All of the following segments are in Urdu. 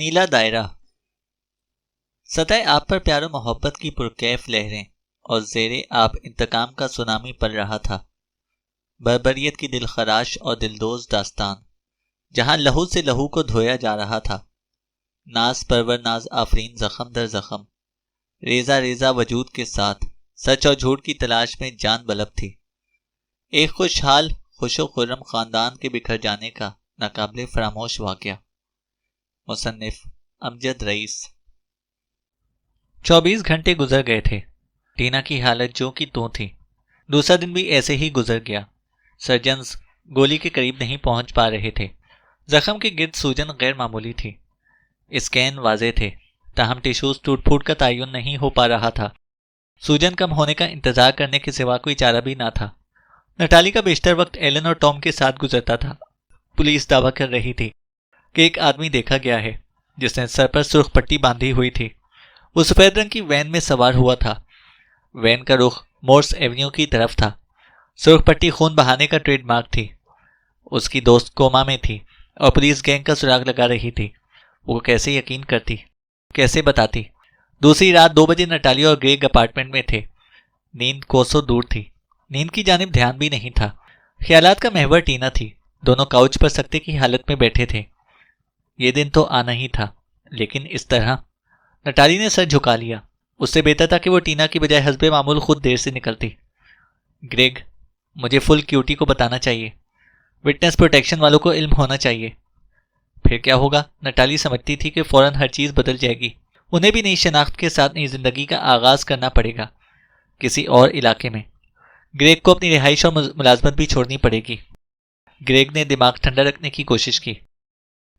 نیلا دائرہ. سطح آب پر پیار و محبت کی پرکیف لہریں اور زیر آب انتقام کا سونامی پل رہا تھا. بربریت کی دلخراش اور دلدوز داستان جہاں لہو سے لہو کو دھویا جا رہا تھا. ناز پرور ناز آفرین زخم در زخم ریزہ ریزہ وجود کے ساتھ سچ اور جھوٹ کی تلاش میں جان بلب تھی. ایک خوشحال خوش و خرم خاندان کے بکھر جانے کا ناقابل فراموش واقعہ. مصنف امجد رئیس. 24 گھنٹے گزر گئے تھے. ٹینا کی حالت جو کی توں تھی. دوسرا دن بھی ایسے ہی گزر گیا. سرجنز گولی کے قریب نہیں پہنچ پا رہے تھے. زخم کے گرد سوجن غیر معمولی تھی. اسکین واضح تھے تاہم ٹیشوز ٹوٹ پھوٹ کا تعین نہیں ہو پا رہا تھا. سوجن کم ہونے کا انتظار کرنے کے سوا کوئی چارہ بھی نہ تھا. نٹالی کا بیشتر وقت ایلن اور ٹام کے ساتھ گزرتا تھا. پولیس دعویٰ کر رہی تھی کہ ایک آدمی دیکھا گیا ہے جس نے سر پر سرخ پٹی باندھی ہوئی تھی. وہ سفید رنگ کی وین میں سوار ہوا تھا. وین کا رخ مورس ایونیو کی طرف تھا. سرخ پٹی خون بہانے کا ٹریڈ مارک تھی. اس کی دوست کوما میں تھی اور پولیس گینگ کا سراغ لگا رہی تھی. وہ کیسے یقین کرتی، کیسے بتاتی؟ دوسری رات 2 بجے نٹالی اور گریگ اپارٹمنٹ میں تھے. نیند کوسوں دور تھی. نیند کی جانب دھیان بھی نہیں تھا. خیالات کا محور ٹینا تھی. دونوں کاؤچ پر سکتے کی حالت میں بیٹھے تھے. یہ دن تو آنا ہی تھا، لیکن اس طرح. نٹالی نے سر جھکا لیا. اس سے بہتر تھا کہ وہ ٹینا کی بجائے حسب معمول خود دیر سے نکلتی. گریگ، مجھے فل کیوٹی کو بتانا چاہیے. وٹنس پروٹیکشن والوں کو علم ہونا چاہیے. پھر کیا ہوگا؟ نٹالی سمجھتی تھی کہ فوراً ہر چیز بدل جائے گی. انہیں بھی نئی شناخت کے ساتھ نئی زندگی کا آغاز کرنا پڑے گا کسی اور علاقے میں. گریگ کو اپنی رہائش اور ملازمت بھی چھوڑنی پڑے گی. گریگ نے دماغ ٹھنڈا رکھنے کی کوشش کی.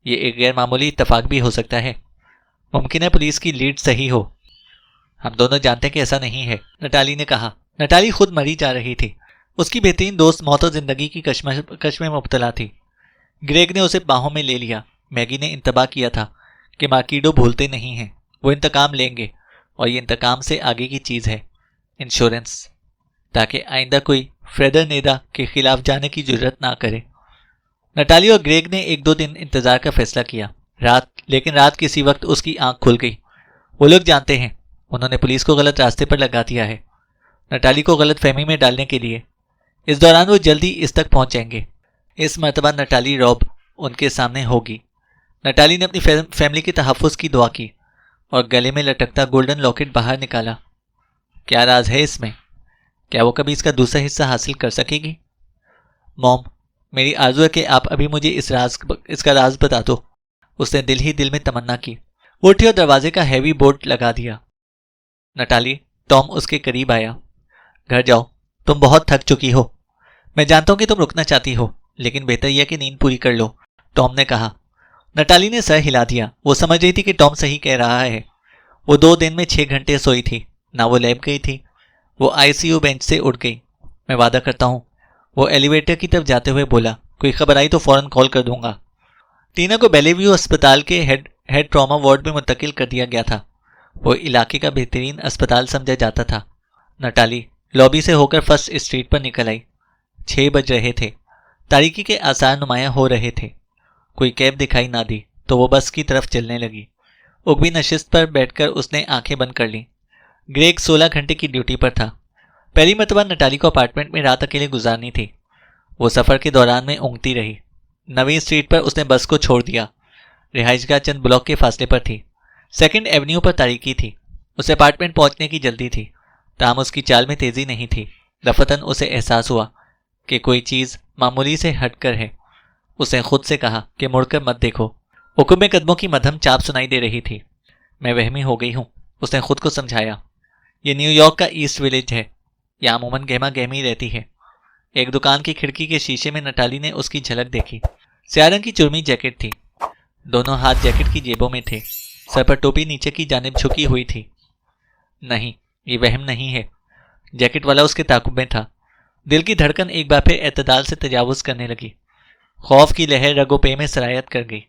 یہ ایک غیر معمولی اتفاق بھی ہو سکتا ہے. ممکن ہے پولیس کی لیڈ صحیح ہو. ہم دونوں جانتے ہیں کہ ایسا نہیں ہے، نٹالی نے کہا. نٹالی خود مری جا رہی تھی. اس کی بہترین دوست موت و زندگی کی کشمکش میں مبتلا تھی. گریگ نے اسے باہوں میں لے لیا. میگی نے انتباہ کیا تھا کہ مارکیڈو بھولتے نہیں ہیں. وہ انتقام لیں گے اور یہ انتقام سے آگے کی چیز ہے انشورنس، تاکہ آئندہ کوئی فریڈر نیدا کے خلاف جانے کی جرت نہ کرے. نٹالی اور گریگ نے 1-2 دن انتظار کا فیصلہ کیا. لیکن رات کسی وقت اس کی آنکھ کھل گئی. وہ لوگ جانتے ہیں انہوں نے پولیس کو غلط راستے پر لگا دیا ہے، نٹالی کو غلط فہمی میں ڈالنے کے لیے. اس دوران وہ جلدی اس تک پہنچ جائیں گے. اس مرتبہ نٹالی روب ان کے سامنے ہوگی. نٹالی نے اپنی فیملی کے تحفظ کی دعا کی اور گلے میں لٹکتا گولڈن لاکٹ باہر نکالا. کیا راز ہے اس میں؟ کیا وہ کبھی اس کا دوسرا حصہ حاصل کر سکے گی؟ موم، میری آرزو ہے کہ آپ ابھی مجھے اس کا راز بتا دو. اس نے دل ہی دل میں تمنا کی. وہ اٹھی اور دروازے کا ہیوی بورڈ لگا دیا. نٹالی، ٹام اس کے قریب آیا. گھر جاؤ، تم بہت تھک چکی ہو. میں جانتا ہوں کہ تم رکنا چاہتی ہو، لیکن بہتر یہ کہ نیند پوری کر لو، ٹام نے کہا. نٹالی نے سر ہلا دیا. وہ سمجھ رہی تھی کہ ٹام صحیح کہہ رہا ہے. وہ 2 دن میں 6 گھنٹے سوئی تھی. نہ وہ لیب گئی تھی. وہ ICU بینچ سے اٹھ گئی. میں وعدہ کرتا ہوں، وہ ایلیویٹر کی طرف جاتے ہوئے بولا. کوئی خبر آئی تو فوراً کال کر دوں گا. ٹینا کو بیلی ویو اسپتال کے ہیڈ ٹراما وارڈ میں منتقل کر دیا گیا تھا. وہ علاقے کا بہترین اسپتال سمجھا جاتا تھا. نٹالی لابی سے ہو کر فرسٹ اسٹریٹ پر نکل آئی. 6 بج رہے تھے. تاریکی کے آثار نمایاں ہو رہے تھے. کوئی کیب دکھائی نہ دی تو وہ بس کی طرف چلنے لگی. اگبی نشست پر بیٹھ کر اس نے آنکھیں بند کر لیں. گریگ 16 گھنٹے کی ڈیوٹی پر تھا. پہلی مرتبہ نٹالی کو اپارٹمنٹ میں رات اکیلے گزارنی تھی. وہ سفر کے دوران میں اونگتی رہی. 9ویں اسٹریٹ پر اس نے بس کو چھوڑ دیا. رہائش گاہ چند بلاک کے فاصلے پر تھی. 2nd ایونیو پر تاریکی تھی. اسے اپارٹمنٹ پہنچنے کی جلدی تھی، تاہم اس کی چال میں تیزی نہیں تھی. دفتن اسے احساس ہوا کہ کوئی چیز معمولی سے ہٹ کر ہے. اس نے خود سے کہا کہ مڑ کر مت دیکھو. حکم میں قدموں کی مدھم چاپ سنائی دے رہی تھی. میں وہمی ہو گئی ہوں، اس نے خود کو سمجھایا. یہ نیو یارک کا ایسٹ ولیج ہے. یہاں عموماً گہما گہمی رہتی ہے. ایک دکان کی کھڑکی کے شیشے میں نٹالی نے اس کی جھلک دیکھی. سیاہ رنگ کی چرمی جیکٹ تھی. دونوں ہاتھ جیکٹ کی جیبوں میں تھے. سر پر ٹوپی نیچے کی جانب جھکی ہوئی تھی. نہیں، یہ وہم نہیں ہے. جیکٹ والا اس کے تعاقب میں تھا. دل کی دھڑکن ایک بار پھر اعتدال سے تجاوز کرنے لگی. خوف کی لہر رگو پے میں سرایت کر گئی.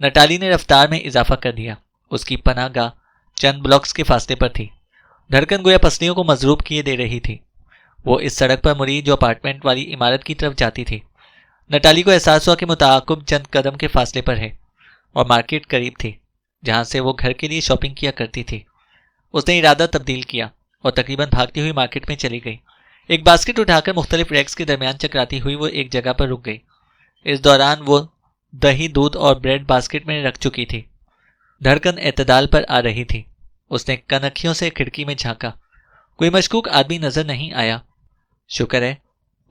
نٹالی نے رفتار میں اضافہ کر دیا. اس کی پناہ گاہ چند بلاکس کے فاصلے پر تھی. دھڑکن گویا پسلیوں کو مضروب کیے دے رہی تھی. وہ اس سڑک پر مڑی جو اپارٹمنٹ والی عمارت کی طرف جاتی تھی. نٹالی کو احساس ہوا کہ متعاقب چند قدم کے فاصلے پر ہے اور مارکیٹ قریب تھی. جہاں سے وہ گھر کے لیے شاپنگ کیا کرتی تھی۔ اس نے ارادہ تبدیل کیا اور تقریباً بھاگتی ہوئی مارکیٹ میں چلی گئی۔ ایک باسکٹ اٹھا کر مختلف ریکس کے درمیان چکراتی ہوئی وہ ایک جگہ پر رک گئی۔ اس دوران وہ دہی، دودھ اور بریڈ باسکٹ میں رکھ چکی تھی۔ دھڑکن اعتدال پر آ رہی تھی۔ اس نے کنکھیوں سے کھڑکی میں جھانکا۔ کوئی مشکوک آدمی نظر نہیں آیا۔ شکر ہے۔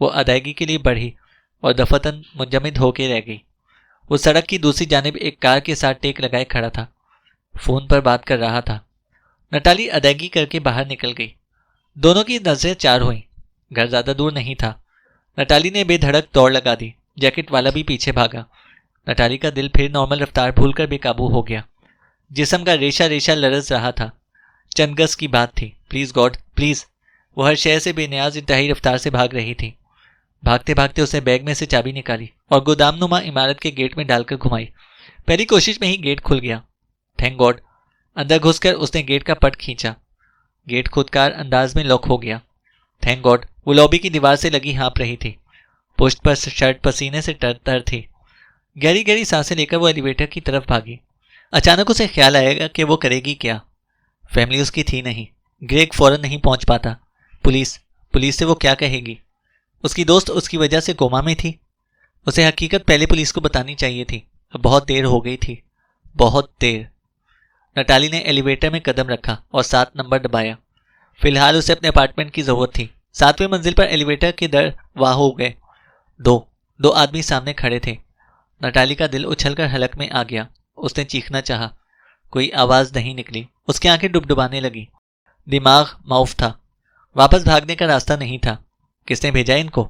وہ ادائیگی کے لیے بڑھی اور دفتن منجمد ہو کے رہ گئی۔ وہ سڑک کی دوسری جانب ایک کار کے ساتھ ٹیک لگائے کھڑا تھا، فون پر بات کر رہا تھا۔ نٹالی ادائیگی کر کے باہر نکل گئی۔ دونوں کی نظریں چار ہوئیں۔ گھر زیادہ دور نہیں تھا۔ نٹالی نے بے دھڑک دوڑ لگا دی۔ جیکٹ والا بھی پیچھے بھاگا۔ نٹالی کا دل پھر نارمل رفتار بھول کر بے قابو ہو گیا۔ جسم کا ریشہ ریشہ لرز رہا تھا۔ چند گز کی بات تھی۔ Please God please. وہ ہر شے سے بے نیاز انتہائی رفتار سے بھاگ رہی تھی۔ بھاگتے بھاگتے اس نے بیگ میں سے چابی نکالی اور گودام نما عمارت کے گیٹ میں ڈال کر گھمائی۔ پہلی کوشش میں ہی گیٹ کھل گیا۔ Thank God. اندر گھس کر اس نے گیٹ کا پٹ کھینچا۔ گیٹ خودکار انداز میں لاک ہو گیا۔ Thank God. وہ لابی کی دیوار سے لگی ہانپ رہی تھی۔ پشت پر شرٹ پسینے سے تر تر تھی۔ گہری گہری سانسیں لے کر وہ ایلیویٹر کی طرف بھاگی۔ اچانک اسے خیال آئے گا کہ وہ کرے گی کیا۔ فیملی اس کی تھی نہیں۔ گریگ فوراً نہیں پہنچ پاتا۔ پولیس سے وہ کیا کہے گی؟ اس کی دوست اس کی وجہ سے کوما میں تھی۔ اسے حقیقت پہلے پولیس کو بتانی چاہیے تھی۔ بہت دیر ہو گئی تھی، بہت دیر۔ نٹالی نے ایلیویٹر میں قدم رکھا اور 7 نمبر دبایا۔ فی الحال اسے اپنے اپارٹمنٹ کی ضرورت تھی۔ 7ویں منزل پر ایلیویٹر کے در واہ ہو گئے۔ دو آدمی سامنے کھڑے تھے۔ نٹالی کا دل اچھل کر حلق میں آ گیا۔ اس نے چیخنا چاہا، کوئی آواز نہیں نکلی۔ اس کی آنکھیں ڈبڈبانے لگی۔ دماغ معاف تھا۔ واپس بھاگنے کا راستہ نہیں تھا۔ کس نے بھیجا ان کو؟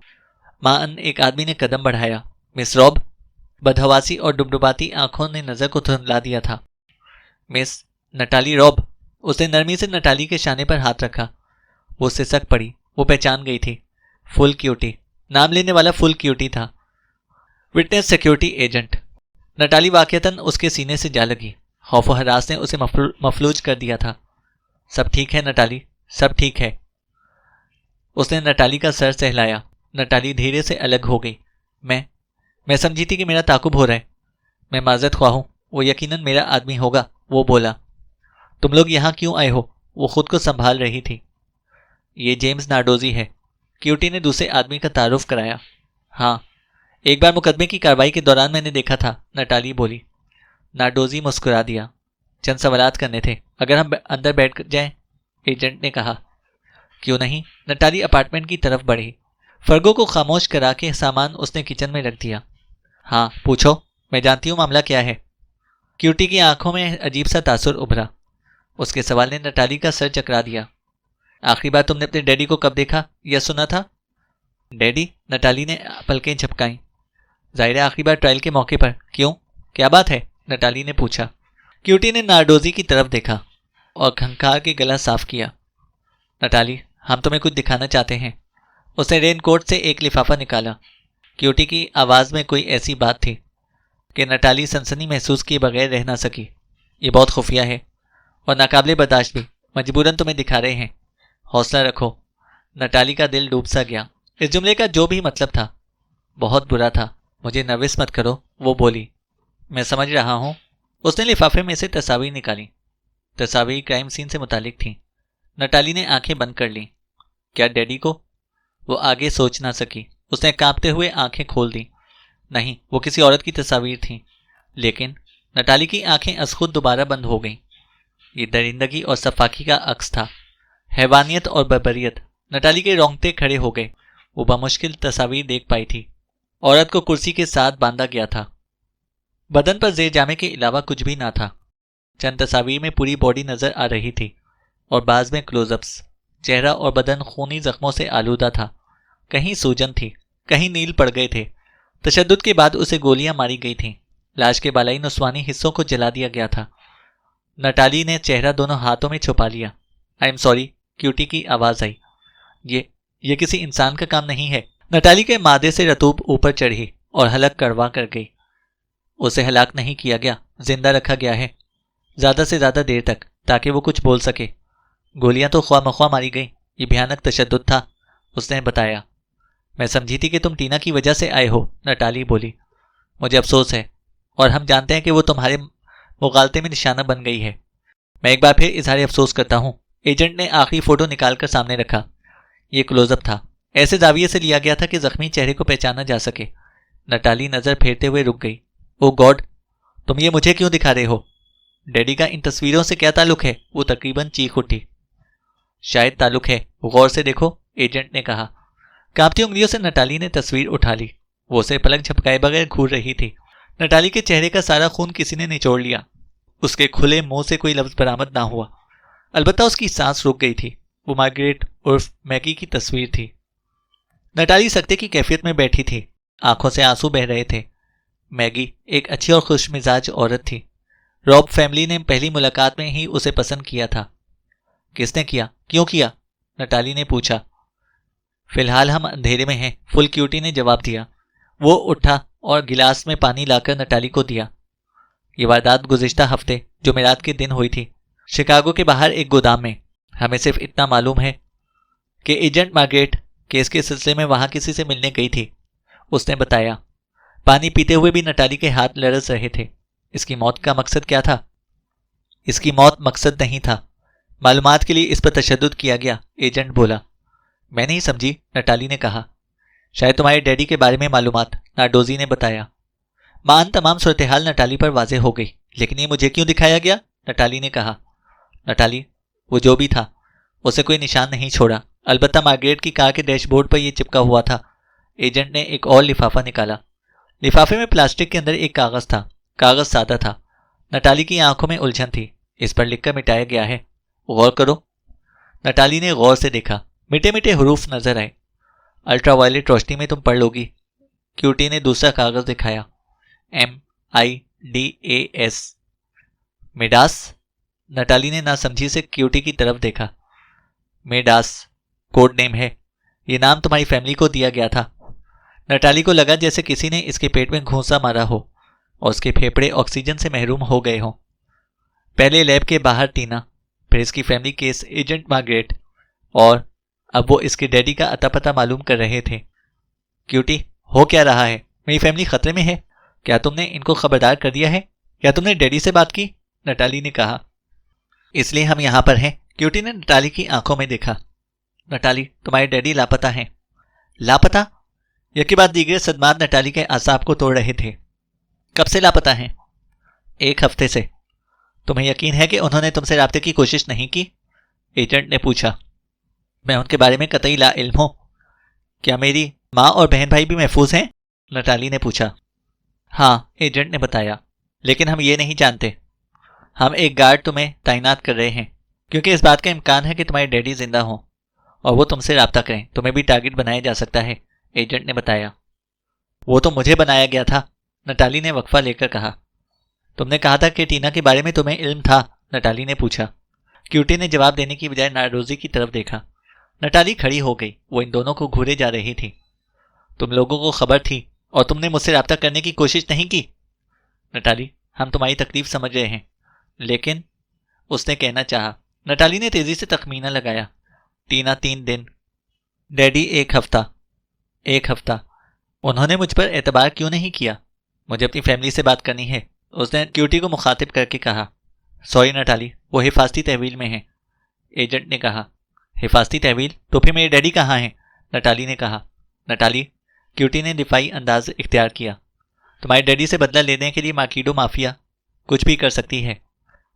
معاً ایک آدمی نے قدم بڑھایا۔ مس روب؟ بدحواسی اور ڈبڈباتی آنکھوں نے نظر کو دھندلا دیا تھا۔ مس نٹالی روب۔ اس نے نرمی سے نٹالی کے شانے پر ہاتھ رکھا۔ وہ سسک پڑی۔ وہ پہچان گئی تھی۔ فل کیوٹی، نام لینے والا فل کیوٹی تھا، وٹنس سیکیورٹی ایجنٹ۔ نٹالی واقعتاً اس کے سینے سے جا لگی۔ خوف و ہراس نے اسے مفلوج کر دیا تھا۔ سب ٹھیک ہے نٹالی، سب ٹھیک ہے۔ اس نے نٹالی کا سر سہلایا۔ نٹالی دھیرے سے الگ ہو گئی۔ میں سمجھی تھی کہ میرا تعاقب ہو رہا ہے۔ میں معذرت خواہ ہوں۔ وہ یقیناً میرا آدمی ہوگا، وہ بولا۔ تم لوگ یہاں کیوں آئے ہو؟ وہ خود کو سنبھال رہی تھی۔ یہ جیمز نارڈوزی ہے۔ کیوٹی نے دوسرے آدمی کا تعارف کرایا۔ ہاں، ایک بار مقدمے کی کارروائی کے دوران میں نے دیکھا تھا، نٹالی بولی۔ نارڈوزی مسکرا دیا۔ چند سوالات کرنے تھے، اگر ہم اندر بیٹھ جائیں؟ ایجنٹ نے کہا۔ کیوں نہیں؟ نٹالی اپارٹمنٹ کی طرف بڑھی۔ فرگو کو خاموش کرا کے سامان اس نے کچن میں رکھ دیا۔ ہاں پوچھو، میں جانتی ہوں معاملہ کیا ہے۔ کیوٹی کی آنکھوں میں عجیب سا تاثر ابھرا۔ اس کے سوال نے نٹالی کا سر چکرا دیا۔ آخری بار تم نے اپنے ڈیڈی کو کب دیکھا یا سنا تھا؟ ڈیڈی؟ نٹالی نے پلکیں جھپکائیں۔ ظاہر ہے آخری بار ٹرائل کے موقع پر۔ کیوں؟ کیا بات ہے؟ نٹالی نے پوچھا۔ کیوٹی نے نارڈوزی کی طرف دیکھا اور کھنکھار کے گلا صاف کیا۔ نٹالی، ہم تمہیں کچھ دکھانا چاہتے ہیں۔ اس نے رین کوٹ سے ایک لفافہ نکالا۔ کیوٹی کی آواز میں کوئی ایسی بات تھی کہ نٹالی سنسنی محسوس کیے بغیر رہ نہ سکی۔ یہ بہت خفیہ ہے اور ناقابل برداشت بھی۔ مجبوراً تمہیں دکھا رہے ہیں۔ حوصلہ رکھو۔ نٹالی کا دل ڈوب سا گیا۔ اس جملے کا جو بھی مطلب تھا بہت برا تھا۔ مجھے نروس مت کرو، وہ بولی۔ میں سمجھ رہا ہوں۔ اس نے لفافے میں سے تصاویر نکالی۔ تصاویر کرائم سین سے متعلق تھیں۔ نٹالی نے آنکھیں بند کر لیں۔ کیا ڈیڈی کو؟ وہ آگے سوچ نہ سکی۔ اس نے کانپتے ہوئے آنکھیں کھول دیں۔ نہیں، وہ کسی عورت کی تصاویر تھیں۔ لیکن نٹالی کی آنکھیں از خود دوبارہ بند ہو گئیں۔ یہ درندگی اور صفاکی کا عکس تھا، حیوانیت اور بربریت۔ نٹالی کے رونگٹے کھڑے ہو گئے۔ وہ بمشکل تصاویر دیکھ پائی تھی۔ عورت کو کرسی کے ساتھ باندھا گیا تھا۔ بدن پر زیر جامے کے علاوہ کچھ بھی نہ تھا۔ چند تصاویر میں پوری باڈی نظر آ رہی تھی اور بعض میں کلوز اپس۔ چہرہ اور بدن خونی زخموں سے آلودہ تھا۔ کہیں سوجن تھی، کہیں نیل پڑ گئے تھے۔ تشدد کے بعد اسے گولیاں ماری گئی تھیں۔ لاش کے بالائی نسوانی حصوں کو جلا دیا گیا تھا۔ نٹالی نے چہرہ دونوں ہاتھوں میں چھپا لیا۔ آئی ایم سوری، کیوٹی کی آواز آئی۔ یہ کسی انسان کا کام نہیں ہے۔ نٹالی کے معدے سے رطوب اوپر چڑھی اور حلق کڑوا کر گئی۔ اسے ہلاک نہیں کیا گیا، زندہ رکھا گیا ہے، زیادہ سے زیادہ دیر تک، تاکہ وہ کچھ بول سکے۔ گولیاں تو خواہ مخواہ ماری گئیں۔ یہ بھیانک تشدد تھا، اس نے بتایا۔ میں سمجھی تھی کہ تم ٹینا کی وجہ سے آئے ہو، نٹالی بولی۔ مجھے افسوس ہے، اور ہم جانتے ہیں کہ وہ تمہارے وہ غالطے میں نشانہ بن گئی ہے۔ میں ایک بار پھر اظہار افسوس کرتا ہوں۔ ایجنٹ نے آخری فوٹو نکال کر سامنے رکھا۔ یہ کلوز اپ تھا، ایسے زاویے سے لیا گیا تھا کہ زخمی چہرے کو پہچانا جا سکے۔ نٹالی نظر پھیرتے ہوئے رک گئی۔ او گاڈ، تم یہ مجھے کیوں دکھا رہے ہو؟ ڈیڈی کا ان تصویروں سے کیا تعلق ہے؟ وہ تقریباً چیخ اٹھی۔ شاید تعلق ہے، غور سے دیکھو، ایجنٹ نے کہا۔ کانپتی انگلیوں سے نٹالی نے تصویر اٹھا لی۔ وہ اسے پلک جھپکائے بغیر گھور رہی تھی۔ نٹالی کے چہرے کا سارا خون کسی نے نچوڑ لیا۔ اس کے کھلے منہ سے کوئی لفظ برآمد نہ ہوا، البتہ اس کی سانس رک گئی تھی۔ وہ مارگریٹ عرف میگی کی تصویر تھی۔ نٹالی سکتے کی کیفیت میں بیٹھی تھی، آنکھوں سے آنسو بہہ رہے تھے۔ میگی ایک اچھی اور خوش مزاج عورت تھی۔ راب فیملی نے پہلی ملاقات میں ہی اسے پسند کیا تھا۔ کس نے کیا؟ کیوں کیا؟ نٹالی نے پوچھا۔ فی الحال ہم اندھیرے میں ہیں، فل کیوٹی نے جواب دیا۔ وہ اٹھا اور گلاس میں پانی لا کر نٹالی کو دیا۔ یہ واردات گزشتہ ہفتے جمعرات کے دن ہوئی تھی، شکاگو کے باہر ایک گودام میں۔ ہمیں صرف اتنا معلوم ہے کہ ایجنٹ مارگریٹ کیس کے سلسلے میں وہاں کسی سے ملنے گئی تھی، اس نے بتایا۔ پانی پیتے ہوئے بھی نٹالی کے ہاتھ لرز رہے تھے۔ اس کی موت کا مقصد کیا تھا؟ اس کی موت مقصد نہیں تھا، معلومات کے لیے اس پر تشدد کیا گیا، ایجنٹ بولا۔ میں نہیں سمجھی، نٹالی نے کہا۔ شاید تمہارے ڈیڈی کے بارے میں معلومات، ناڈوزی نے بتایا۔ مان تمام صورتحال نٹالی پر واضح ہو گئی۔ لیکن یہ مجھے کیوں دکھایا گیا؟ نٹالی نے کہا۔ نٹالی، وہ جو بھی تھا، اسے کوئی نشان نہیں چھوڑا، البتہ مارگریٹ کی کار کے ڈیش بورڈ پر یہ چپکا ہوا تھا۔ ایجنٹ نے ایک اور لفافہ نکالا۔ لفافے میں پلاسٹک کے اندر ایک کاغذ تھا۔ کاغذ سادہ تھا۔ نٹالی کی آنکھوں میں الجھن تھی۔ اس پر لکھ کر مٹایا گیا ہے، غور کرو۔ نٹالی نے غور سے دیکھا۔ مٹے مٹے حروف نظر آئے۔ الٹرا وائلٹ روشنی میں تم پڑھ لو گی۔ کیوٹی نے دوسرا کاغذ دکھایا۔ MIDAS، میڈاس؟ نٹالی نے ناسمجھی سے کیوٹی کی طرف دیکھا۔ میڈاس کوڈ نیم ہے، یہ نام تمہاری فیملی کو دیا گیا تھا۔ نٹالی کو لگا جیسے کسی نے اس کے پیٹ میں گھونسا مارا ہو اور اس کے پھیپھڑے آکسیجن سے محروم ہو گئے ہوں۔ پہلے لیب کے باہر ٹینا، پھر اس کی فیملی کیس ایجنٹ مارگریٹ، اور اب وہ اس کے ڈیڈی کا اتا پتہ معلوم کر رہے تھے۔ کیوٹی، ہو کیا رہا ہے؟ میری فیملی خطرے میں ہے۔ کیا تم نے ان کو خبردار کر دیا ہے؟ کیا تم نے ڈیڈی سے بات کی؟ نٹالی نے کہا۔ اس لیے ہم یہاں پر ہیں۔ کیوٹی نے نٹالی کی آنکھوں میں دیکھا۔ نٹالی، تمہارے ڈیڈی لاپتہ ہیں۔ لاپتہ؟ یکی بعد دیگر صدمات نٹالی کے اعصاب کو توڑ رہے تھے۔ کب سے لاپتہ ہیں؟ 1 ہفتے سے۔ تمہیں یقین ہے کہ انہوں نے تم سے رابطے کی کوشش نہیں کی؟ ایجنٹ نے پوچھا۔ میں ان کے بارے میں قطعی لا علم ہوں۔ کیا میری ماں اور بہن بھائی بھی محفوظ ہیں؟ نٹالی نے پوچھا۔ ہاں، ایجنٹ نے بتایا، لیکن ہم یہ نہیں جانتے۔ ہم ایک گارڈ تمہیں تعینات کر رہے ہیں، کیونکہ اس بات کا امکان ہے کہ تمہارے ڈیڈی زندہ ہوں اور وہ تم سے رابطہ کریں۔ تمہیں بھی ٹارگٹ بنایا جا سکتا ہے، ایجنٹ نے بتایا۔ وہ تو مجھے بنایا گیا تھا، نٹالی نے وقفہ لے کر کہا۔ تم نے کہا تھا کہ ٹینا کے بارے میں تمہیں علم تھا، نٹالی نے پوچھا۔ کیوٹی نے جواب دینے کی بجائے ناڈوزی کی طرف دیکھا۔ نٹالی کھڑی ہو گئی، وہ ان دونوں کو گھورے جا رہی تھی۔ تم لوگوں کو خبر تھی اور تم نے مجھ سے رابطہ کرنے کی کوشش نہیں کی؟ نٹالی، ہم تمہاری تکلیف سمجھ رہے ہیں، لیکن اس نے کہنا چاہا۔ نٹالی نے تیزی سے تخمینہ لگایا۔ ٹینا 3 دن، ڈیڈی 1 ہفتہ۔ 1 ہفتہ؟ انہوں نے مجھ پر اعتبار کیوں نہیں کیا؟ مجھے اپنی فیملی سے بات کرنی ہے، اس نے کیوٹی کو مخاطب کر کے کہا۔ سوری نٹالی، وہ حفاظتی تحویل میں ہیں، ایجنٹ نے کہا۔ حفاظتی تحویل؟ تو پھر میرے ڈیڈی کہاں ہیں؟ نٹالی نے کہا۔ نٹالی، کیوٹی نے دفاعی انداز اختیار کیا۔ تمہارے ڈیڈی سے بدلہ لینے کے لیے ماکیڈو مافیا کچھ بھی کر سکتی ہے۔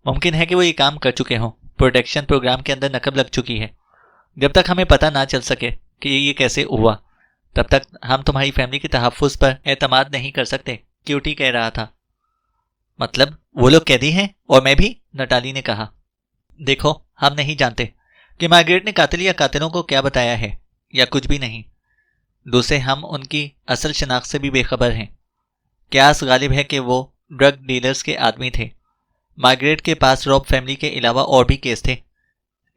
ممکن ہے کہ وہ یہ کام کر چکے ہوں، پروٹیکشن پروگرام کے اندر نقب لگ چکی ہے۔ جب تک ہمیں پتہ نہ چل سکے کہ یہ کیسے ہوا، تب تک ہم تمہاری فیملی کے تحفظ پر اعتماد نہیں کر سکتے، کیوٹی کہہ رہا تھا۔ مطلب وہ لوگ قیدی ہیں اور میں بھی؟ نٹالی نے کہا۔ دیکھو، ہم نہیں جانتے کہ مارگریٹ نے قاتل یا قاتلوں کو کیا بتایا ہے، یا کچھ بھی نہیں۔ دوسرے، ہم ان کی اصل شناخت سے بھی بے خبر ہیں۔ قیاس غالب ہے کہ وہ ڈرگ ڈیلرز کے آدمی تھے۔ مارگریٹ کے پاس راب فیملی کے علاوہ اور بھی کیس تھے،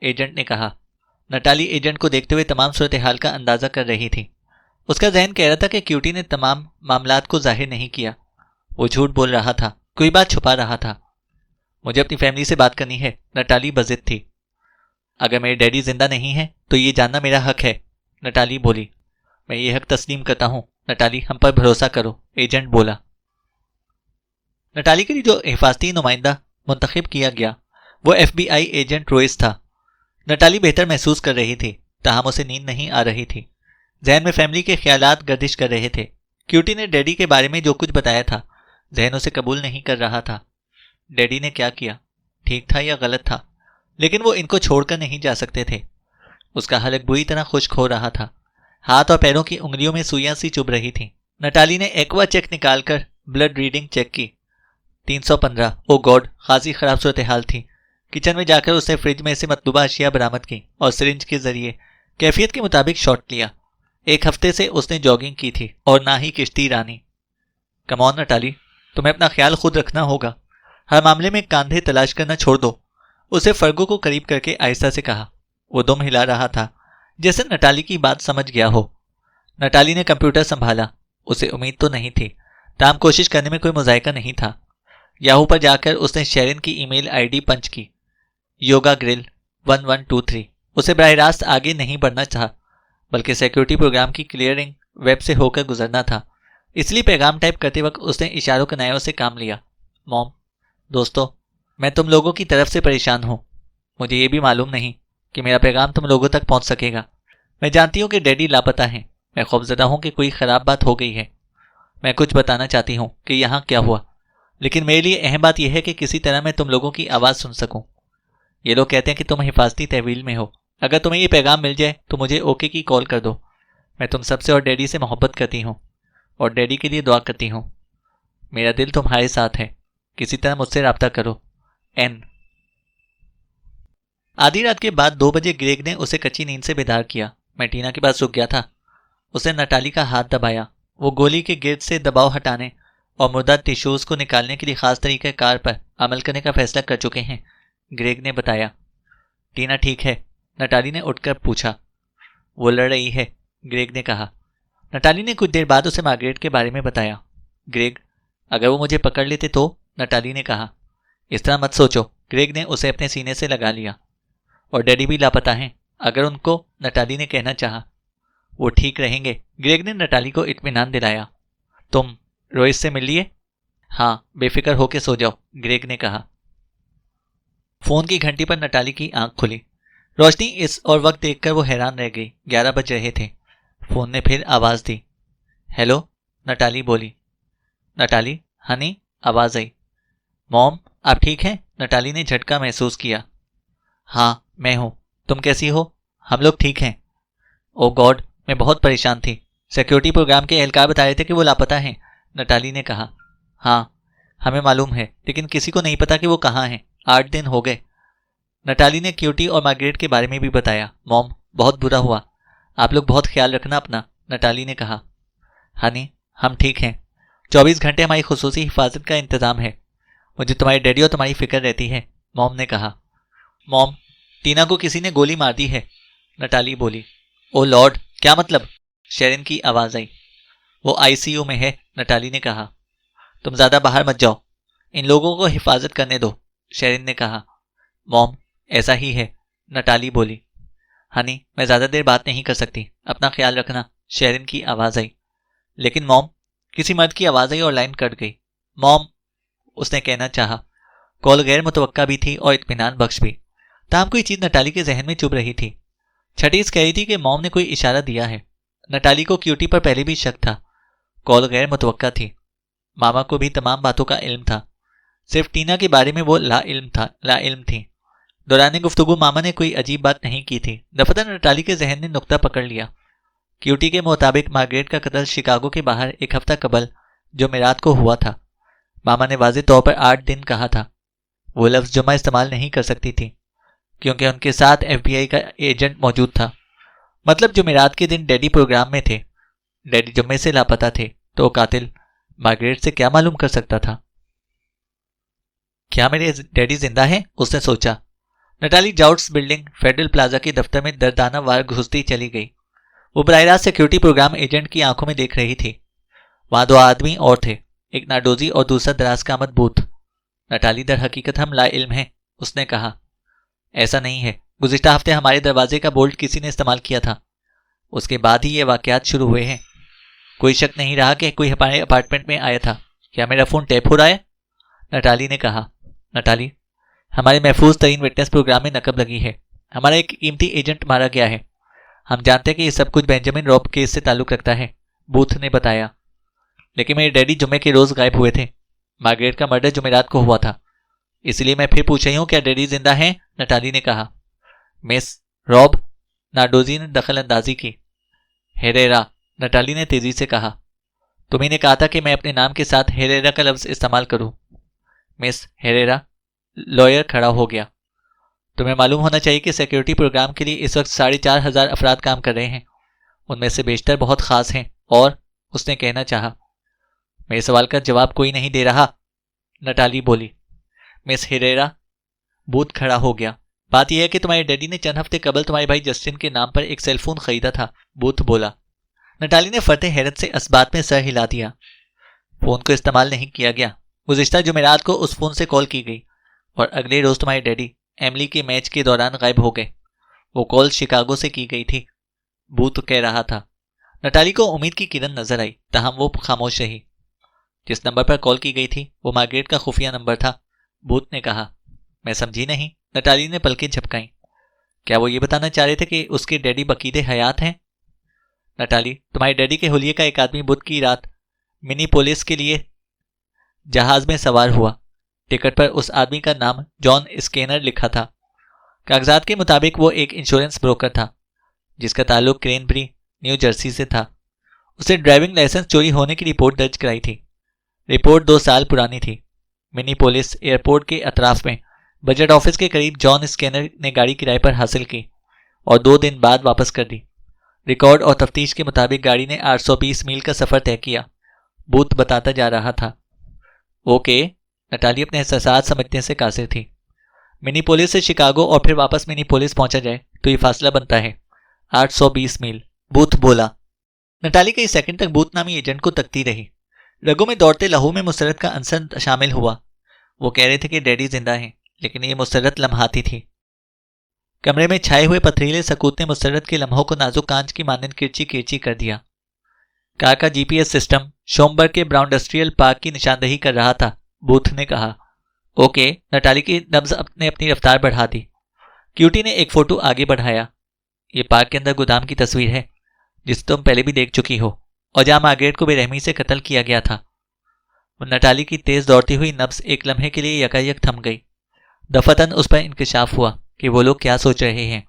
ایجنٹ نے کہا۔ نٹالی ایجنٹ کو دیکھتے ہوئے تمام صورتحال کا اندازہ کر رہی تھی۔ اس کا ذہن کہہ رہا تھا کہ کیوٹی نے تمام معاملات کو ظاہر نہیں کیا، وہ جھوٹ بول رہا تھا، کوئی بات چھپا رہا تھا۔ مجھے اپنی فیملی سے بات کرنی ہے، نٹالی بضد تھی۔ اگر میرے ڈیڈی زندہ نہیں ہیں تو یہ جاننا میرا حق ہے، نٹالی بولی۔ میں یہ حق تسلیم کرتا ہوں، نٹالی، ہم پر بھروسہ کرو، ایجنٹ بولا۔ نٹالی کے لیے جو حفاظتی نمائندہ منتخب کیا گیا وہ FBI ایجنٹ روئس تھا۔ نٹالی بہتر محسوس کر رہی تھی، تاہم اسے نیند نہیں آ رہی تھی۔ ذہن میں فیملی کے خیالات گردش کر رہے تھے۔ کیوٹی نے ڈیڈی کے بارے میں جو کچھ بتایا تھا ذہن اسے قبول نہیں کر رہا تھا۔ ڈیڈی نے کیا کیا، ٹھیک تھا یا غلط تھا، لیکن وہ ان کو چھوڑ کر نہیں جا سکتے تھے۔ اس کا حلق بری طرح خشک ہو رہا تھا، ہاتھ اور پیروں کی انگلیوں میں سوئیاں سی چبھ رہی تھیں۔ نٹالی نے ایکوا چیک نکال کر بلڈ ریڈنگ چیک کی۔ 315۔ او گاڈ، خاصی خراب صورتحال تھی۔ کچن میں جا کر اس نے فریج میں سے مطلوبہ اشیاء برآمد کی اور سرنج کے ذریعے کیفیت کے مطابق شاٹ لیا۔ ایک ہفتے سے اس نے جاگنگ کی تھی اور نہ ہی کشتی رانی۔ کم آن نٹالی، تمہیں اپنا خیال خود رکھنا ہوگا، ہر معاملے میں کاندھے تلاش کرنا چھوڑ دو، اسے فرگو کو قریب کر کے آہستہ سے کہا۔ وہ دم ہلا رہا تھا جیسے نٹالی کی بات سمجھ گیا ہو۔ نٹالی نے کمپیوٹر سنبھالا، اسے امید تو نہیں تھی، تاہم کوشش کرنے میں کوئی مذائقہ نہیں تھا۔ یاہو پر جا کر اس نے شیرن کی ای میل ID پنچ کی، یوگا گرل 1123۔ اسے براہ راست آگے نہیں بڑھنا چاہا بلکہ سیکیورٹی پروگرام کی کلیئرنگ ویب سے ہو کر گزرنا تھا، اس لیے پیغام ٹائپ کرتے وقت اس نے اشاروں کنایوں سے کام لیا۔ موم، دوستو، میں تم لوگوں کی طرف سے پریشان ہوں۔ مجھے یہ بھی معلوم نہیں کہ میرا پیغام تم لوگوں تک پہنچ سکے گا۔ میں جانتی ہوں کہ ڈیڈی لاپتہ ہیں، میں خوفزدہ ہوں کہ کوئی خراب بات ہو گئی ہے۔ میں کچھ بتانا چاہتی ہوں کہ یہاں کیا ہوا، لیکن میرے لیے اہم بات یہ ہے کہ کسی طرح میں تم لوگوں کی آواز سن سکوں۔ یہ لوگ کہتے ہیں کہ تم حفاظتی تحویل میں ہو، اگر تمہیں یہ پیغام مل جائے تو مجھے اوکے کی کال کر دو۔ میں تم سب سے اور ڈیڈی سے محبت کرتی ہوں اور ڈیڈی کے لیے دعا کرتی ہوں۔ میرا دل تمہارے ساتھ ہے، کسی طرح مجھ سے رابطہ کرو۔ این۔ آدھی رات کے بعد 2 بجے گریگ نے اسے کچی نیند سے بیدار کیا۔ میں ٹینا کے پاس رک گیا تھا۔ اس نے نٹالی کا ہاتھ دبایا۔ وہ گولی کے گرد سے دباؤ ہٹانے اور مردہ ٹیشوز کو نکالنے کے لیے خاص طریقہ کار پر عمل کرنے کا فیصلہ کر چکے ہیں، گریگ نے بتایا۔ ٹینا ٹھیک ہے؟ نٹالی نے اٹھ کر پوچھا۔ وہ لڑ رہی ہے، گریگ نے کہا۔ نٹالی نے کچھ دیر بعد اسے مارگریٹ کے بارے میں بتایا۔ گریگ، اگر وہ مجھے پکڑ لیتے تو؟ نٹالی نے کہا۔ اس طرح مت سوچو، گریگ نے اسے اپنے سینے سے لگا لیا۔ اور ڈیڈی بھی لاپتہ ہیں، اگر ان کو، نٹالی نے کہنا چاہا۔ وہ ٹھیک رہیں گے، گریگ نے نٹالی کو اطمینان دلایا۔ تم روئس سے مل لیے؟ ہاں، بے فکر ہو کے سو جاؤ، گریگ نے کہا۔ فون کی گھنٹی پر نٹالی کی آنکھ کھلی۔ روشنی اس اور وقت دیکھ کر وہ حیران رہ گئی۔ 11 بج رہے تھے۔ فون نے پھر آواز دی۔ ہیلو، نٹالی بولی۔ نٹالی، ہنی، آواز آئی۔ موم، آپ ٹھیک ہیں؟ نٹالی نے جھٹکا محسوس کیا۔ ہاں، میں ہوں، تم کیسی ہو؟ ہم لوگ ٹھیک ہیں۔ او گاڈ، میں بہت پریشان تھی، سیکیورٹی پروگرام کے اہلکار بتا رہے تھے کہ وہ لاپتہ ہیں، نٹالی نے کہا۔ ہاں، ہمیں معلوم ہے، لیکن کسی کو نہیں پتا کہ وہ کہاں ہیں۔ 8 دن ہو گئے۔ نٹالی نے کیوٹی اور مارگریٹ کے بارے میں بھی بتایا۔ موم، بہت برا ہوا، آپ لوگ بہت خیال رکھنا اپنا، نٹالی نے کہا۔ ہنی، ہم ٹھیک ہیں، 24 گھنٹے ہماری خصوصی حفاظت کا انتظام ہے، مجھے تمہارے ڈیڈی اور تمہاری فکر رہتی ہے، موم نے کہا۔ موم، ٹینا کو کسی نے گولی مار دی ہے، نٹالی بولی۔ او لارڈ، کیا مطلب؟ شیرن کی آواز آئی۔ وہ ICU میں ہے، نٹالی نے کہا۔ تم زیادہ باہر مت جاؤ، ان لوگوں کو حفاظت کرنے دو، شیرن نے کہا۔ موم، ایسا ہی ہے، نٹالی بولی۔ ہنی، میں زیادہ دیر بات نہیں کر سکتی، اپنا خیال رکھنا، شیرن کی آواز آئی۔ لیکن موم، کسی مرد کی آواز آئی اور لائن کٹ گئی۔ موم، اس نے کہنا چاہا۔ کال غیر متوقع بھی تھی اور اطمینان بخش بھی، تاہم کوئی چیز نٹالی کے ذہن میں چبھ رہی تھی۔ چھٹیس کہہ رہی تھی کہ موم نے کوئی اشارہ دیا ہے۔ نٹالی کو کیوٹی پر پہلے بھی شک تھا۔ کال غیر متوقع تھی۔ ماما کو بھی تمام باتوں کا علم تھا، صرف ٹینا کے بارے میں وہ لا علم تھی۔ دوران گفتگو ماما نے کوئی عجیب بات نہیں کی تھی، دفتر نٹالی کے ذہن نے نقطہ پکڑ لیا۔ کیوٹی کے مطابق مارگریٹ کا قتل شکاگو کے باہر 1 ہفتہ قبل جمعرات کو ہوا تھا۔ ماما نے واضح طور پر 8 دن کہا تھا۔ وہ لفظ جمعہ استعمال نہیں کر سکتی تھی کیونکہ ان کے ساتھ FBI کا ایجنٹ موجود تھا۔ مطلب جمعرات کے دن ڈیڈی پروگرام میں تھے، ڈیڈی جمعے سے لاپتہ تھے، تو قاتل مارگریٹ سے کیا معلوم کر سکتا تھا؟ کیا میرے ڈیڈی زندہ ہیں؟ اس نے سوچا۔ نٹالی جاؤٹس بلڈنگ فیڈرل پلازا کے دفتر میں دردانہ وار گھستی چلی گئی۔ وہ براہ راست سیکیورٹی پروگرام ایجنٹ کی آنکھوں میں دیکھ رہی تھی۔ وہاں 2 آدمی اور تھے، ایک ناڈوزی اور دوسرا دراز کا آمد بوتھ۔ نٹالی در حقیقت ہم لا علم ہیں، اس نے کہا۔ ایسا نہیں ہے، گزشتہ ہفتے ہمارے دروازے کا بولٹ کسی نے استعمال کیا تھا، اس کے بعد ہی یہ واقعات شروع ہوئے ہیں۔ کوئی شک نہیں رہا کہ کوئی ہمارے اپارٹمنٹ میں آیا تھا۔ کیا میرا فون ٹیپ ہو رہا ہے؟ نٹالی نے کہا۔ نٹالی، ہمارے محفوظ ترین وٹنس پروگرام میں نقب لگی ہے۔ ہمارا ایک قیمتی ایجنٹ مارا گیا ہے۔ ہم جانتے ہیں کہ یہ سب کچھ بینجامن روب کیس سے تعلق رکھتا ہے، بوتھ نے بتایا۔ لیکن میرے ڈیڈی جمعے کے روز غائب ہوئے تھے۔ مارگریٹ کا مرڈر جمعرات کو ہوا تھا، اس لیے میں پھر پوچھ رہی ہوں کیا ڈیڈی زندہ ہیں؟ نٹالی نے کہا۔ مس روب، نارڈوزی نے دخل اندازی کی۔ ہیریرا، نٹالی نے تیزی سے کہا۔ تمہیں نے کہا تھا کہ میں اپنے نام کے ساتھ ہیریرا کا لفظ استعمال کروں۔ مس ہیریرا، لائر کھڑا ہو گیا۔ تمہیں معلوم ہونا چاہیے کہ سیکیورٹی پروگرام کے لیے اس وقت 4,500 افراد کام کر رہے ہیں، ان میں سے بیشتر بہت خاص ہیں، اور اس نے کہنا چاہا۔ میرے سوال کا جواب کوئی نہیں دے رہا، نٹالی بولی۔ مس ہیریرا، بوتھ کھڑا ہو گیا۔ بات یہ ہے کہ تمہارے ڈیڈی نے چند ہفتے قبل تمہارے بھائی جسٹن کے نام پر ایک سیل فون خریدا تھا، بوتھ بولا۔ نٹالی نے فرط حیرت سے اس بات میں سر ہلا دیا۔ فون کو استعمال نہیں کیا گیا۔ گزشتہ جمعرات کو اس فون سے کال کی گئی، اور اگلے روز تمہارے ڈیڈی ایملی کے میچ کے دوران غائب ہو گئے۔ وہ کال شکاگو سے کی گئی تھی، بوتھ کہہ رہا تھا۔ نٹالی کو امید کی کرن نظر آئی، تاہم وہ خاموش رہی۔ جس نمبر پر کال کی گئی تھی وہ مارگریٹ کا خفیہ نمبر تھا، بوتھ نے کہا۔ میں سمجھی نہیں، نٹالی نے پلکیں جھپکائیں۔ کیا وہ یہ بتانا چاہ رہے تھے کہ اس کے ڈیڈی بقید حیات ہیں؟ نٹالی، تمہارے ڈیڈی کے حلیے کا ایک آدمی بدھ کی رات منی پولیس کے لیے جہاز میں سوار ہوا۔ ٹکٹ پر اس آدمی کا نام جان اسکینر لکھا تھا۔ کاغذات کے مطابق وہ ایک انشورنس بروکر تھا جس کا تعلق کرینبری، نیو جرسی سے تھا۔ اسے ڈرائیونگ لائسنس چوری ہونے کی رپورٹ درج کرائی تھی۔ رپورٹ 2 سال پرانی تھی۔ منی پولیس ایئرپورٹ کے اطراف میں بجٹ آفس کے قریب جان اسکینر نے گاڑی کرائے پر حاصل کی اور 2 دن بعد واپس کر دی۔ ریکارڈ اور تفتیش کے مطابق گاڑی نے 820 میل کا سفر طے کیا، بوتھ بتاتا جا رہا تھا۔ اوکے، نٹالی اپنے احساسات سمجھنے سے قاصر تھی۔ منی پولیس سے شکاگو اور پھر واپس منی پولیس پہنچا جائے تو یہ فاصلہ بنتا ہے 820 میل، بوتھ بولا۔ نٹالی کئی سیکنڈ تک بوتھ نامی ایجنٹ کو تکتی رہی۔ رگوں میں دوڑتے لہو میں مسرت کا عنصر شامل ہوا۔ وہ کہہ رہے تھے کہ ڈیڈی زندہ ہیں، لیکن یہ مسرت لمحاتی تھی۔ کمرے میں چھائے ہوئے پتھریلے سکوت نے مسرت کے لمحوں کو نازک کانچ کی مانند کرچی کرچی کر دیا۔ کار کا جی پی ایس سسٹم شومبرگ کے براؤن انڈسٹریل پارک کی نشاندہی کر رہا تھا، بوتھ نے کہا۔ اوکے، نٹالی کی نبض نے اپنی رفتار بڑھا دی۔ کیوٹی نے ایک فوٹو آگے بڑھایا۔ یہ پارک کے اندر گودام کی تصویر ہے جس تم پہلے بھی دیکھ چکی ہو، اور جہاں مارگریٹ کو بے رحمی سے قتل کیا گیا تھا۔ نٹالی کی تیز دوڑتی ہوئی نبض ایک لمحے کے لیے یکایک تھم گئی۔ دفتن اس پر انکشاف ہوا کہ وہ لوگ کیا سوچ رہے ہیں۔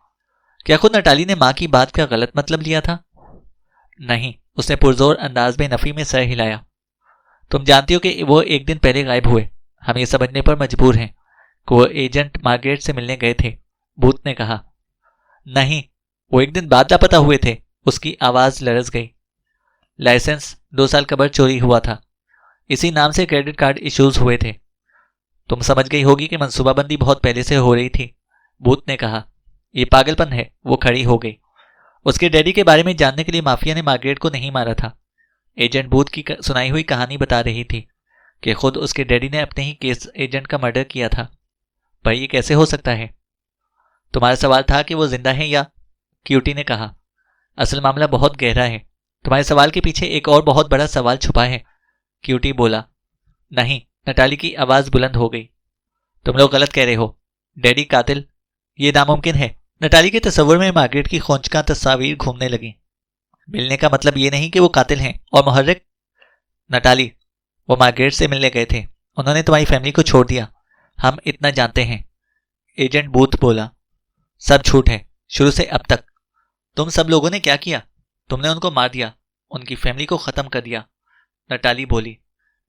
کیا خود نٹالی نے ماں کی بات کا غلط مطلب لیا تھا؟ نہیں، اس نے پرزور انداز میں نفی میں سر ہلایا۔ تم جانتی ہو کہ وہ ایک دن پہلے غائب ہوئے۔ ہم یہ سمجھنے پر مجبور ہیں کہ وہ ایجنٹ مارگریٹ سے ملنے گئے تھے، بوتھ نے کہا۔ نہیں، وہ ایک دن بعد لاپتہ ہوئے تھے، اس کی آواز لرز گئی۔ لائسنس 2 سال قبل چوری ہوا تھا، اسی نام سے کریڈٹ کارڈ ایشوز ہوئے تھے۔ تم سمجھ گئی ہوگی کہ منصوبہ بندی بہت پہلے سے ہو رہی تھی، بوتھ نے کہا۔ یہ پاگل پن ہے، وہ کھڑی ہو گئی۔ اس کے ڈیڈی کے بارے میں جاننے کے لیے مافیا نے مارگریٹ کو نہیں مارا تھا۔ ایجنٹ بوتھ کی سنائی ہوئی کہانی بتا رہی تھی کہ خود اس کے ڈیڈی نے اپنے ہی کیس ایجنٹ کا مرڈر کیا تھا۔ پر یہ کیسے ہو سکتا ہے؟ تمہارا سوال تھا کہ وہ زندہ ہیں یا؟ کیوٹی نے کہا۔ اصل معاملہ بہت گہرا ہے، تمہارے سوال کے پیچھے ایک اور بہت بڑا سوال چھپا ہے، کیوٹی بولا۔ نہیں، نٹالی کی آواز بلند ہو گئی۔ تم لوگ غلط کہہ رہے ہو، ڈیڈی قاتل، یہ ناممکن ہے۔ نٹالی کے تصور میں مارگریٹ کی خونچکاں تصاویر گھومنے لگیں۔ ملنے کا مطلب یہ نہیں کہ وہ قاتل ہیں، اور محرک؟ نٹالی، وہ مارگریٹ سے ملنے گئے تھے، انہوں نے تمہاری فیملی کو چھوڑ دیا، ہم اتنا جانتے ہیں، ایجنٹ بوتھ بولا۔ سب جھوٹ ہے، شروع سے اب تک۔ تم سب لوگوں نے کیا کیا؟ تم نے ان کو مار دیا، ان کی فیملی کو ختم کر دیا، نٹالی بولی۔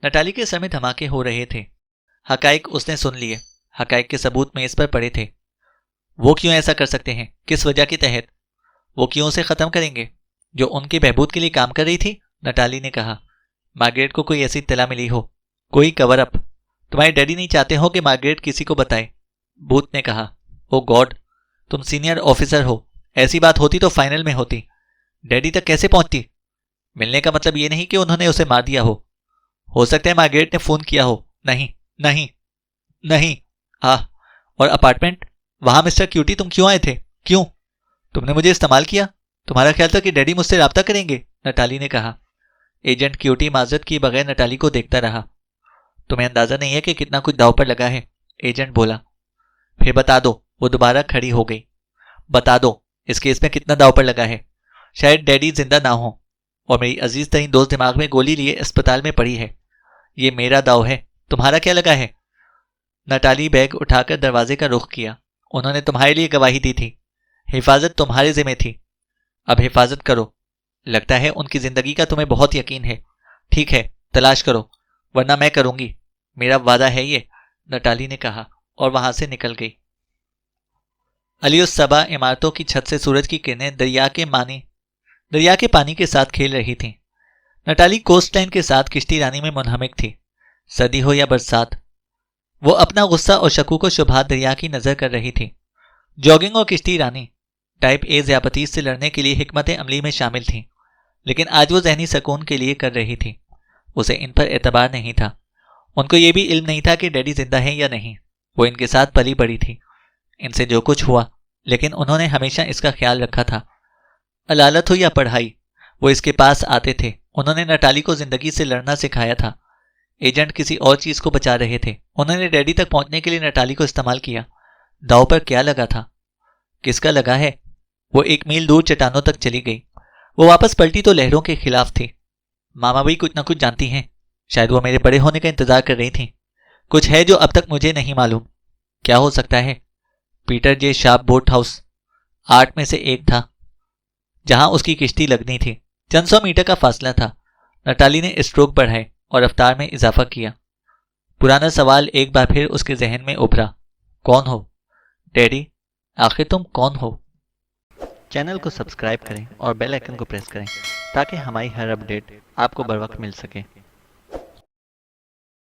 نٹالی کے سر میں دھماکے ہو رہے تھے۔ حقائق اس نے سن لیے، حقائق کے ثبوت میز پر پڑے تھے۔ وہ کیوں ایسا کر سکتے ہیں؟ کس وجہ کے تحت؟ وہ کیوں اسے ختم کریں گے جو ان کے بہبود کے لیے کام کر رہی تھی؟ نٹالی نے کہا۔ مارگریٹ کو کوئی ایسی اطلاع ملی ہو، کوئی کور اپ؟ تمہارے ڈیڈی نہیں چاہتے ہو کہ مارگریٹ کسی کو بتائے، بوتھ نے کہا۔ او گاڈ، تم سینئر آفیسر ہو، ایسی بات ہوتی تو فائنل میں ہوتی، ڈیڈی تک کیسے پہنچتی؟ ملنے کا مطلب یہ نہیں کہ انہوں نے اسے مار دیا ہو سکتا ہے مارگریٹ نے فون کیا ہو۔ نہیں نہیں نہیں۔ اور اپارٹمنٹ، وہاں مسٹر کیوٹی تم کیوں آئے تھے؟ کیوں؟ تم نے مجھے استعمال کیا؟ تمہارا خیال تھا کہ ڈیڈی مجھ سے رابطہ کریں گے، نٹالی نے کہا۔ ایجنٹ کیوٹی معذرت کیے بغیر نٹالی کو دیکھتا رہا۔ تمہیں اندازہ نہیں ہے کہ کتنا کچھ داؤ پر لگا ہے، ایجنٹ بولا۔ پھر بتا دو، وہ دوبارہ کھڑی ہو گئی۔ بتا دو اس کیس میں کتنا داؤ پر لگا ہے۔ شاید ڈیڈی زندہ نہ ہو اور میری عزیز ترین دوست دماغ میں گولی لیے اسپتال میں پڑی ہے۔ یہ میرا داؤ ہے، تمہارا کیا لگا ہے؟ نٹالی بیگ اٹھا کر دروازے کا رخ کیا۔ انہوں نے تمہارے لیے گواہی دی تھی، حفاظت تمہارے ذمہ تھی، اب حفاظت کرو۔ لگتا ہے ان کی زندگی کا تمہیں بہت یقین ہے۔ ٹھیک ہے، تلاش کرو، ورنہ میں کروں گی، میرا وعدہ ہے یہ، نٹالی نے کہا اور وہاں سے نکل گئی۔ علی الصبا عمارتوں کی چھت سے سورج کی کرنیں دریا کے پانی کے ساتھ کھیل رہی تھیں۔ نٹالی کوسٹ لائن کے ساتھ کشتی رانی میں منہمک تھی، سردی ہو یا برسات۔ وہ اپنا غصہ اور شکوک و شبہات دریا کی نظر کر رہی تھی۔ جاگنگ اور کشتی رانی ٹائپ اے ذیابطیس سے لڑنے کے لیے حکمت عملی میں شامل تھیں، لیکن آج وہ ذہنی سکون کے لیے کر رہی تھی۔ اسے ان پر اعتبار نہیں تھا۔ ان کو یہ بھی علم نہیں تھا کہ ڈیڈی زندہ ہے یا نہیں۔ وہ ان کے ساتھ پلی بڑی تھی، ان سے جو کچھ ہوا، لیکن انہوں نے ہمیشہ اس کا خیال رکھا تھا۔ علالت ہو یا پڑھائی، وہ اس کے پاس آتے تھے۔ انہوں نے نٹالی کو زندگی سے لڑنا سکھایا تھا۔ ایجنٹ کسی اور چیز کو بچا رہے تھے۔ انہوں نے ڈیڈی تک پہنچنے کے لیے نٹالی کو استعمال کیا۔ داؤ پر کیا لگا تھا؟ کس کا لگا ہے؟ وہ 1 میل دور چٹانوں تک چلی گئی۔ وہ واپس پلٹی تو لہروں کے خلاف تھی۔ ماما بھی کچھ نہ کچھ جانتی ہیں، شاید وہ میرے بڑے ہونے کا انتظار کر رہی تھیں۔ کچھ ہے جو اب تک مجھے نہیں معلوم۔ کیا ہو سکتا ہے؟ پیٹر جے شارپ بوٹ ہاؤس 8 میں سے ایک تھا جہاں اس کی کشتی لگنی تھی۔ چند سو میٹر کا فاصلہ تھا۔ نٹالی نے اسٹروک بڑھائے اور رفتار میں اضافہ کیا۔ پرانا سوال ایک بار پھر اس کے ذہن میں ابھرا، کون ہو؟ ڈیڈی، آخر تم کون ہو؟ چینل کو سبسکرائب کریں اور بیل آئیکن کو پریس کریں تاکہ ہماری ہر اپڈیٹ آپ کو بر وقت مل سکے۔